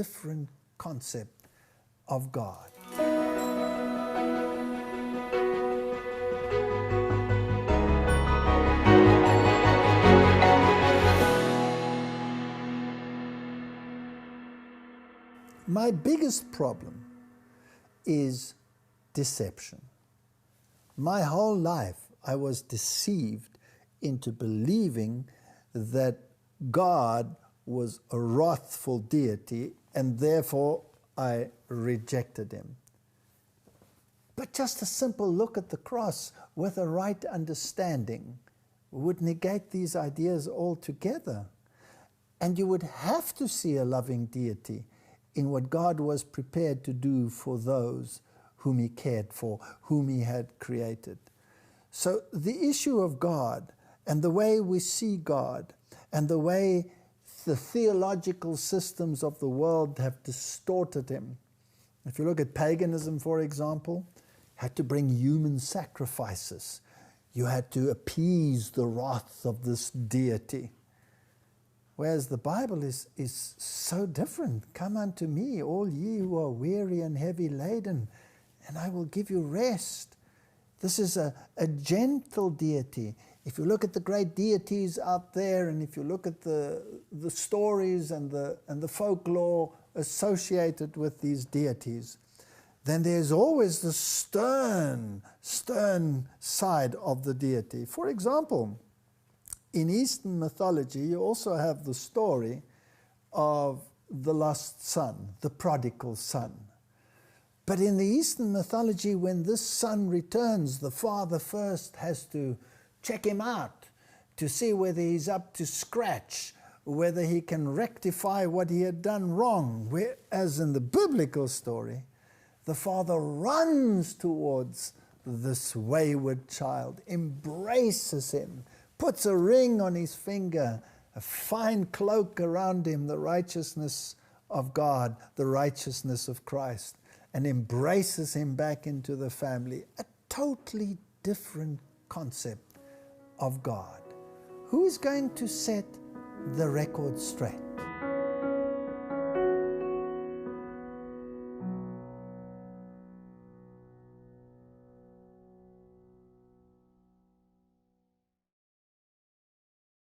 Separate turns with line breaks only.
different concept of God. My biggest problem is deception. My whole life I was deceived into believing that God was a wrathful deity, and therefore I rejected him. But just a simple look at the cross with a right understanding would negate these ideas altogether. And you would have to see a loving deity in what God was prepared to do for those whom he cared for, whom he had created. So the issue of God and the way we see God and the way the theological systems of the world have distorted him. If you look at paganism, for example, had to bring human sacrifices. You had to appease the wrath of this deity. Whereas the Bible is so different. Come unto me, all ye who are weary and heavy laden, and I will give you rest. This is a gentle deity. If you look at the great deities out there, and if you look at the stories and the folklore associated with these deities, then there's always the stern side of the deity. For example, in Eastern mythology, you also have the story of the lost son, the prodigal son. But in the Eastern mythology, when this son returns, the father first has to check him out to see whether he's up to scratch, whether he can rectify what he had done wrong. Whereas in the biblical story, the father runs towards this wayward child, embraces him, puts a ring on his finger, a fine cloak around him, the righteousness of God, the righteousness of Christ, and embraces him back into the family. A totally different concept of God. Who is going to set the record straight?